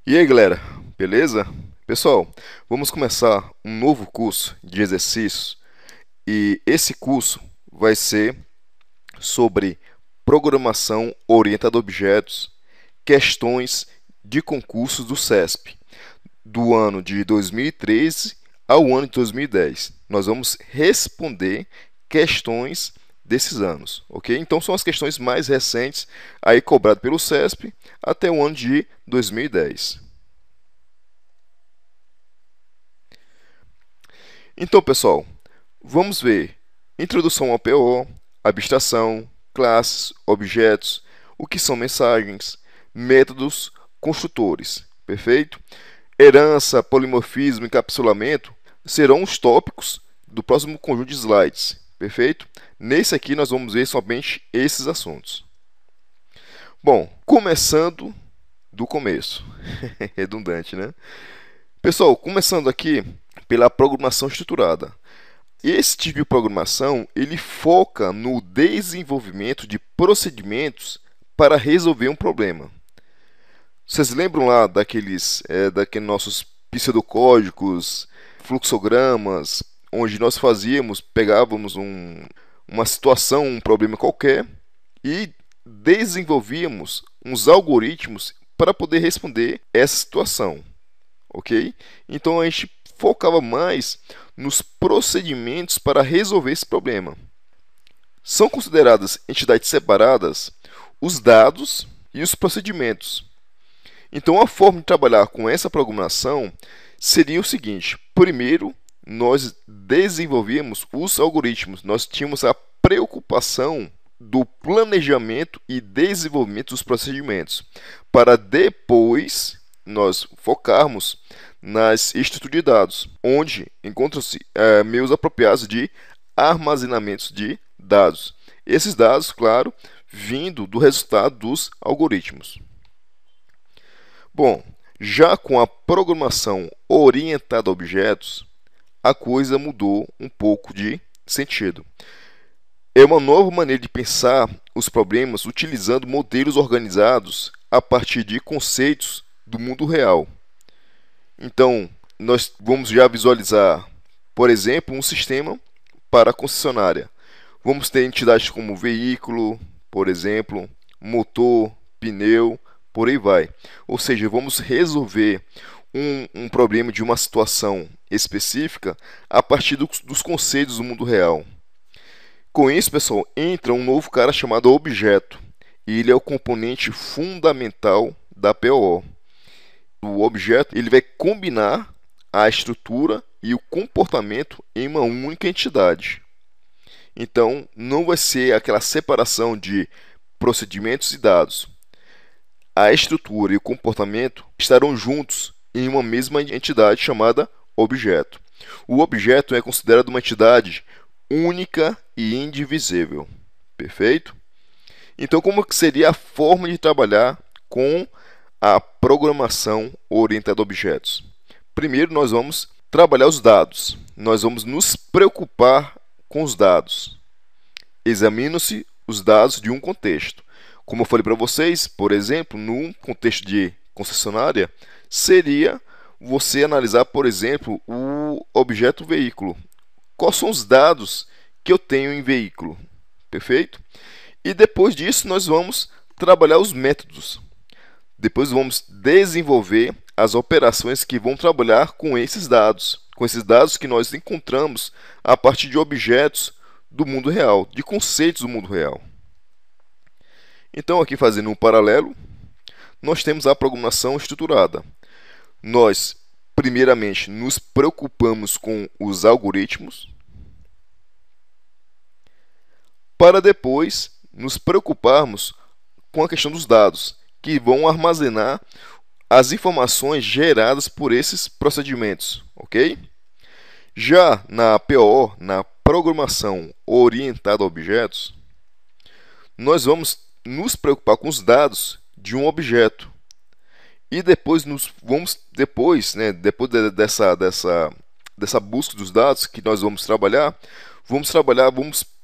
E aí, galera, beleza? Pessoal, vamos começar um novo curso de exercícios e esse curso vai ser sobre programação orientada a objetos, questões de concursos do CESP, do ano de 2013 ao ano de 2010. Nós vamos responder questões desses anos, ok? Então são as questões mais recentes aí cobradas pelo CESP até o ano de 2010. Então, pessoal, vamos ver introdução ao PO, abstração, classes, objetos, o que são mensagens, métodos, construtores, perfeito? Herança, polimorfismo, encapsulamento serão os tópicos do próximo conjunto de slides, perfeito? Nesse aqui nós vamos ver somente esses assuntos. Bom, começando do começo, redundante, né? Pessoal, começando aqui pela programação estruturada. Esse tipo de programação ele foca no desenvolvimento de procedimentos para resolver um problema. Vocês lembram lá daqueles nossos pseudocódigos, fluxogramas, onde nós pegávamos uma situação, um problema qualquer e desenvolvíamos uns algoritmos para poder responder essa situação, ok? Então a gente focava mais nos procedimentos para resolver esse problema. São consideradas entidades separadas os dados e os procedimentos. Então, a forma de trabalhar com essa programação seria o seguinte: primeiro, nós desenvolvíamos os algoritmos, nós tínhamos a preocupação do planejamento e desenvolvimento dos procedimentos, para depois nós focarmos nas estruturas de dados, onde encontram-se meios apropriados de armazenamento de dados. Esses dados, claro, vindo do resultado dos algoritmos. Bom, já com a programação orientada a objetos, a coisa mudou um pouco de sentido. É uma nova maneira de pensar os problemas utilizando modelos organizados a partir de conceitos do mundo real. Então, nós vamos já visualizar, por exemplo, um sistema para a concessionária. Vamos ter entidades como veículo, por exemplo, motor, pneu, por aí vai. Ou seja, vamos resolver um problema de uma situação específica a partir dos conceitos do mundo real. Com isso, pessoal, entra um novo cara chamado objeto. E ele é o componente fundamental da POO. O objeto ele vai combinar a estrutura e o comportamento em uma única entidade. Então, não vai ser aquela separação de procedimentos e dados. A estrutura e o comportamento estarão juntos em uma mesma entidade chamada objeto. O objeto é considerado uma entidade única e indivisível. Perfeito? Então, como que seria a forma de trabalhar com a programação orientada a objetos? Primeiro, nós vamos trabalhar os dados. Nós vamos nos preocupar com os dados. Examinam-se os dados de um contexto. Como eu falei para vocês, por exemplo, num contexto de concessionária, seria você analisar, por exemplo, o objeto veículo. Quais são os dados que eu tenho em veículo? Perfeito? E depois disso, nós vamos trabalhar os métodos. Depois vamos desenvolver as operações que vão trabalhar com esses dados que nós encontramos a partir de objetos do mundo real, de conceitos do mundo real. Então, aqui fazendo um paralelo, nós temos a programação estruturada. Nós, primeiramente, nos preocupamos com os algoritmos, para depois nos preocuparmos com a questão dos dados, que vão armazenar as informações geradas por esses procedimentos, ok? Já na PO, na programação orientada a objetos, nós vamos nos preocupar com os dados de um objeto e depois depois dessa busca dos dados que nós vamos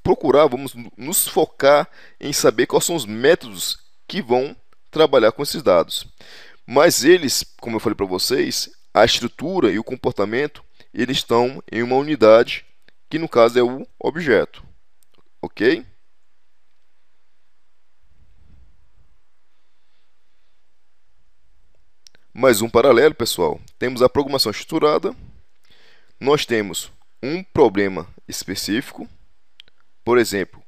procurar, vamos nos focar em saber quais são os métodos que vão trabalhar com esses dados. Mas eles, como eu falei para vocês, a estrutura e o comportamento, eles estão em uma unidade, que no caso é o objeto, ok? Mais um paralelo, pessoal. Temos a programação estruturada, nós temos um problema específico, por exemplo,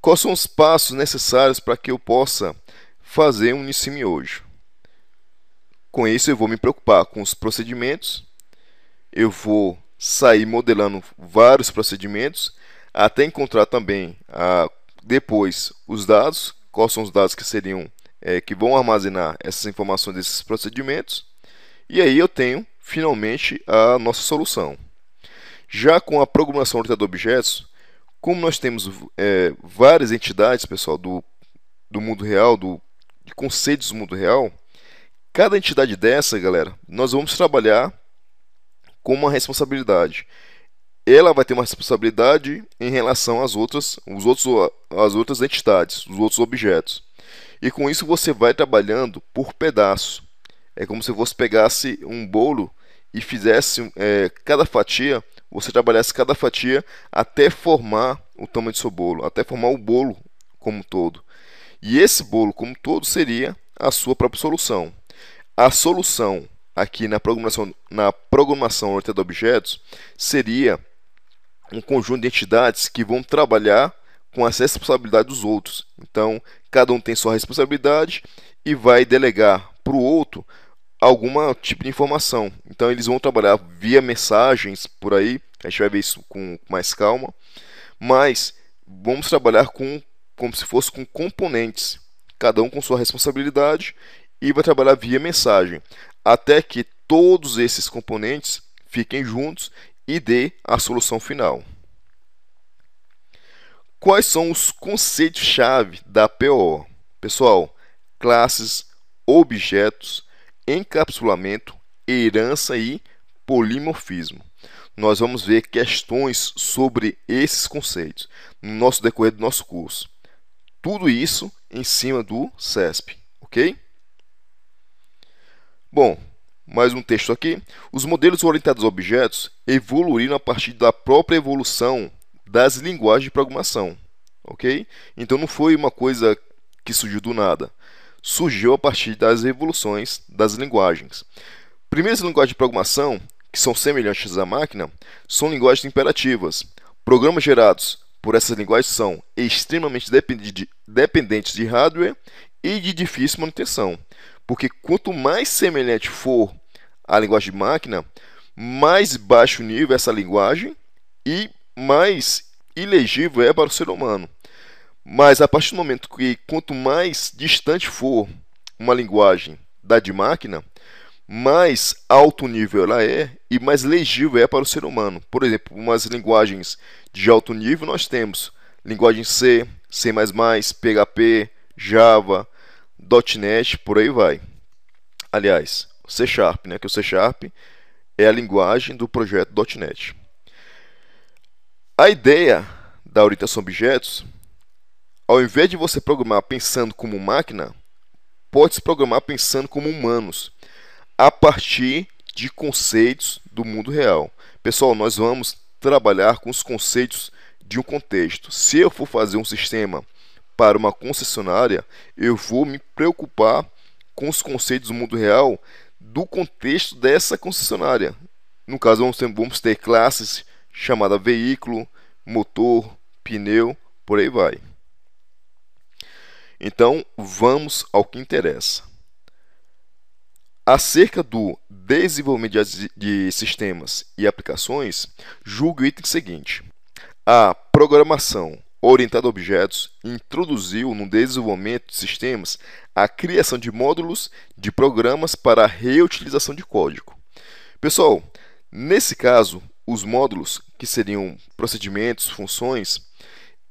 quais são os passos necessários para que eu possa fazer um Nissim hoje? Com isso, eu vou me preocupar com os procedimentos, eu vou sair modelando vários procedimentos, até encontrar também depois os dados, quais são os dados que seriam que vão armazenar essas informações desses procedimentos, e aí eu tenho finalmente a nossa solução. Já com a programação orientada a objetos, como nós temos várias entidades, pessoal, do mundo real, de conceitos do mundo real, cada entidade dessa, galera, nós vamos trabalhar com uma responsabilidade. Ela vai ter uma responsabilidade em relação às outras entidades, os outros objetos. E com isso você vai trabalhando por pedaço. É como se você pegasse um bolo e fizesse cada fatia, você trabalhasse cada fatia até formar o tamanho do seu bolo, até formar o bolo como um todo. E esse bolo como um todo seria a sua própria solução. A solução aqui na programação orientada a objetos seria um conjunto de entidades que vão trabalhar com a responsabilidade dos outros. Então, cada um tem sua responsabilidade e vai delegar para o outro algum tipo de informação. Então, eles vão trabalhar via mensagens por aí, a gente vai ver isso com mais calma, mas vamos trabalhar como se fosse com componentes, cada um com sua responsabilidade, e vai trabalhar via mensagem, até que todos esses componentes fiquem juntos e dê a solução final. Quais são os conceitos-chave da POO? Pessoal, classes, objetos, encapsulamento, herança e polimorfismo. Nós vamos ver questões sobre esses conceitos no nosso decorrer do nosso curso. Tudo isso em cima do CESP, ok? Bom, mais um texto aqui. Os modelos orientados a objetos evoluíram a partir da própria evolução das linguagens de programação, ok? Então não foi uma coisa que surgiu do nada. Surgiu a partir das evoluções das linguagens. Primeiras linguagens de programação, que são semelhantes à máquina, são linguagens imperativas. Programas gerados por essas linguagens são extremamente dependentes de hardware e de difícil manutenção. Porque quanto mais semelhante for a linguagem de máquina, mais baixo nível é essa linguagem e mais ilegível é para o ser humano. Mas a partir do momento que quanto mais distante for uma linguagem da de máquina, mais alto nível ela é e mais legível é para o ser humano. Por exemplo, umas linguagens de alto nível nós temos linguagem C, C++, PHP, Java, .NET, por aí vai. Aliás, C Sharp, né? Que o C Sharp é a linguagem do projeto .NET. A ideia da orientação a objetos, ao invés de você programar pensando como máquina, pode-se programar pensando como humanos, a partir de conceitos do mundo real. Pessoal, nós vamos trabalhar com os conceitos de um contexto. Se eu for fazer um sistema para uma concessionária, eu vou me preocupar com os conceitos do mundo real do contexto dessa concessionária. No caso, vamos ter classes chamadas veículo, motor, pneu, por aí vai. Então, vamos ao que interessa. Acerca do desenvolvimento de sistemas e aplicações, julgue o item seguinte. A programação orientada a objetos introduziu no desenvolvimento de sistemas a criação de módulos de programas para a reutilização de código. Pessoal, nesse caso, os módulos, que seriam procedimentos, funções,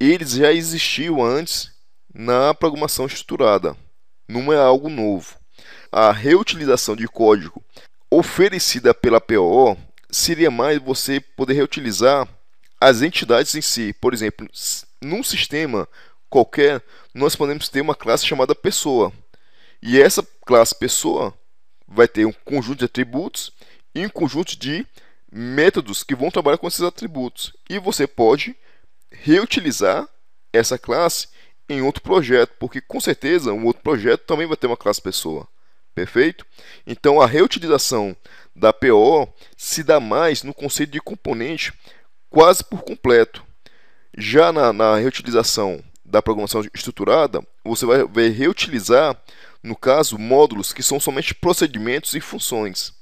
eles já existiam antes na programação estruturada, não é algo novo. A reutilização de código oferecida pela POO seria mais você poder reutilizar as entidades em si. Por exemplo, num sistema qualquer, nós podemos ter uma classe chamada pessoa. E essa classe pessoa vai ter um conjunto de atributos e um conjunto de métodos que vão trabalhar com esses atributos. E você pode reutilizar essa classe em outro projeto, porque com certeza um outro projeto também vai ter uma classe pessoa. Perfeito? Então a reutilização da PO se dá mais no conceito de componente quase por completo. Já na reutilização da programação estruturada, você vai reutilizar, no caso, módulos que são somente procedimentos e funções.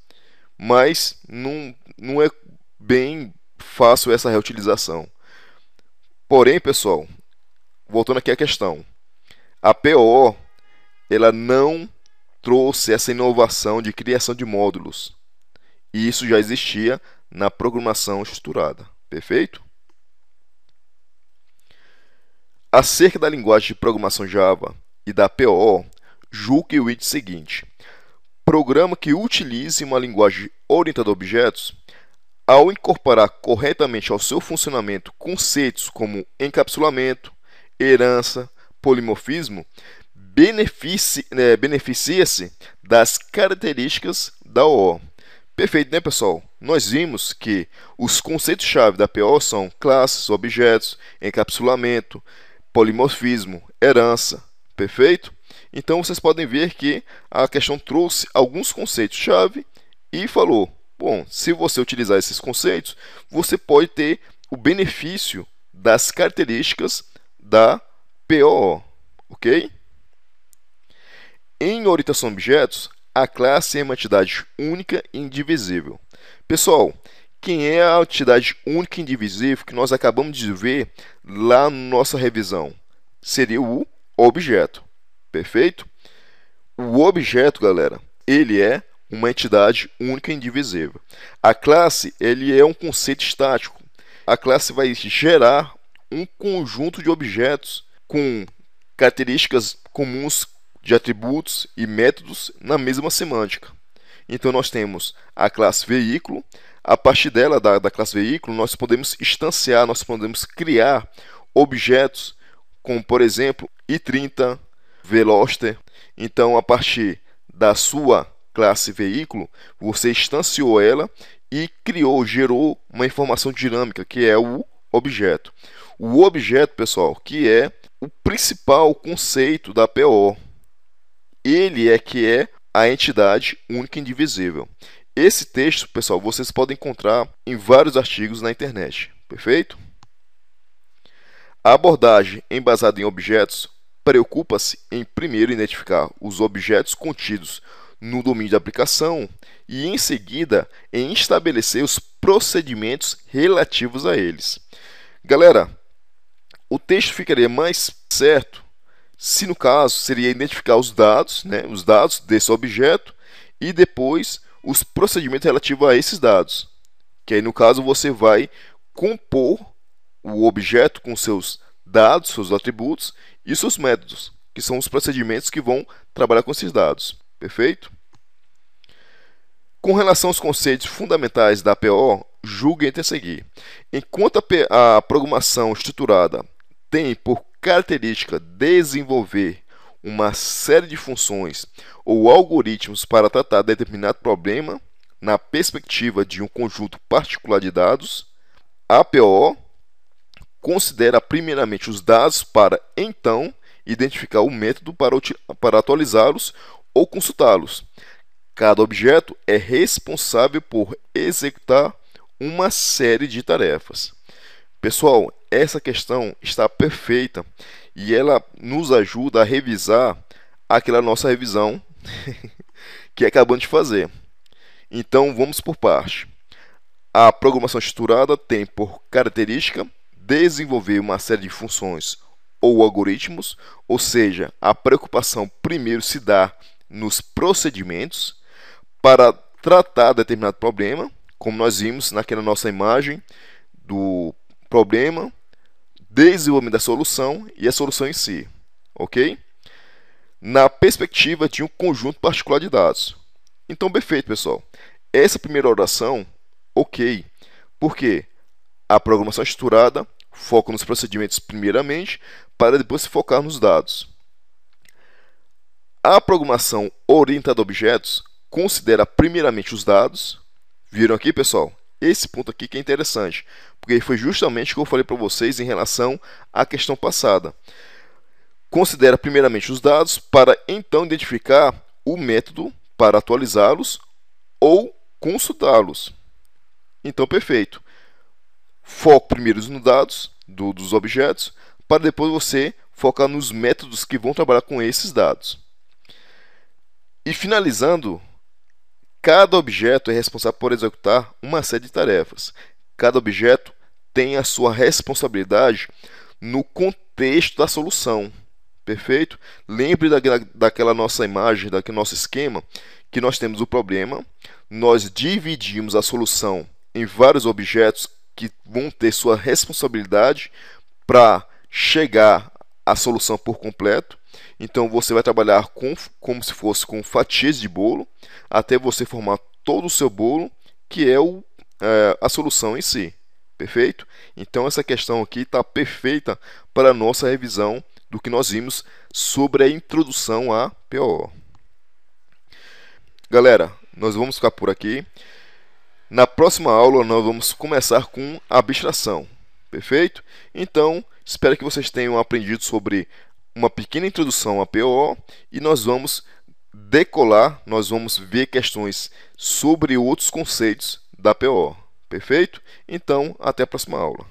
Mas não é bem fácil essa reutilização. Porém, pessoal, voltando aqui à questão, a PO ela não trouxe essa inovação de criação de módulos. E isso já existia na programação estruturada. Perfeito? Acerca da linguagem de programação Java e da PO, julgue o item seguinte. Programa que utilize uma linguagem orientada a objetos, ao incorporar corretamente ao seu funcionamento conceitos como encapsulamento, herança, polimorfismo, beneficia-se das características da OO. Perfeito, né, pessoal? Nós vimos que os conceitos-chave da PO são classes, objetos, encapsulamento, polimorfismo, herança. Perfeito? Então, vocês podem ver que a questão trouxe alguns conceitos-chave e falou, bom, se você utilizar esses conceitos, você pode ter o benefício das características da PO, ok? Em orientação a objetos, a classe é uma entidade única e indivisível. Pessoal, quem é a entidade única e indivisível que nós acabamos de ver lá na nossa revisão? Seria o objeto. Perfeito? O objeto, galera, ele é uma entidade única e indivisível. A classe, ele é um conceito estático. A classe vai gerar um conjunto de objetos com características comuns de atributos e métodos na mesma semântica. Então, nós temos a classe veículo. A partir dela, da classe veículo, nós podemos instanciar, nós podemos criar objetos como, por exemplo, i30, Veloster. Então, a partir da sua classe veículo, você instanciou ela e gerou uma informação dinâmica, que é o objeto. O objeto, pessoal, que é o principal conceito da PO. Ele é que é a entidade única e indivisível. Esse texto, pessoal, vocês podem encontrar em vários artigos na internet. Perfeito? A abordagem embasada em objetos preocupa-se em primeiro identificar os objetos contidos no domínio da aplicação e, em seguida, em estabelecer os procedimentos relativos a eles. Galera, o texto ficaria mais certo se, no caso, seria identificar os dados desse objeto e depois os procedimentos relativos a esses dados. Que aí, no caso, você vai compor o objeto com seus dados, seus atributos e seus métodos, que são os procedimentos que vão trabalhar com esses dados. Perfeito? Com relação aos conceitos fundamentais da PO, julguem a seguir. Enquanto a programação estruturada tem por característica desenvolver uma série de funções ou algoritmos para tratar determinado problema na perspectiva de um conjunto particular de dados, a PO considera primeiramente os dados para, então, identificar o método para atualizá-los ou consultá-los. Cada objeto é responsável por executar uma série de tarefas. Pessoal, essa questão está perfeita e ela nos ajuda a revisar aquela nossa revisão que acabamos de fazer. Então, vamos por parte. A programação estruturada tem por característica desenvolver uma série de funções ou algoritmos, ou seja, a preocupação primeiro se dá nos procedimentos para tratar determinado problema, como nós vimos naquela nossa imagem do problema, desenvolvimento da solução e a solução em si, ok? Na perspectiva de um conjunto particular de dados. Então, perfeito, pessoal. Essa primeira oração, ok, porque a programação estruturada foca nos procedimentos primeiramente, para depois se focar nos dados. A programação orientada a objetos considera primeiramente os dados. Viram aqui, pessoal? Esse ponto aqui que é interessante, porque foi justamente o que eu falei para vocês em relação à questão passada. Considera primeiramente os dados para então identificar o método para atualizá-los ou consultá-los. Então, perfeito. Foco primeiro nos dados dos objetos, para depois você focar nos métodos que vão trabalhar com esses dados. E finalizando, cada objeto é responsável por executar uma série de tarefas. Cada objeto tem a sua responsabilidade no contexto da solução. Perfeito? Lembre daquela nossa imagem, daquele nosso esquema, que nós temos o problema, nós dividimos a solução em vários objetos que vão ter sua responsabilidade para chegar à solução por completo. Então você vai trabalhar como se fosse com fatias de bolo, até você formar todo o seu bolo, que é a solução em si. Perfeito? Então essa questão aqui está perfeita para a nossa revisão do que nós vimos sobre a introdução à POO. Galera, nós vamos ficar por aqui. Na próxima aula nós vamos começar com a abstração. Perfeito? Então, espero que vocês tenham aprendido sobre uma pequena introdução à POO e nós vamos decolar, nós vamos ver questões sobre outros conceitos da POO. Perfeito? Então, até a próxima aula.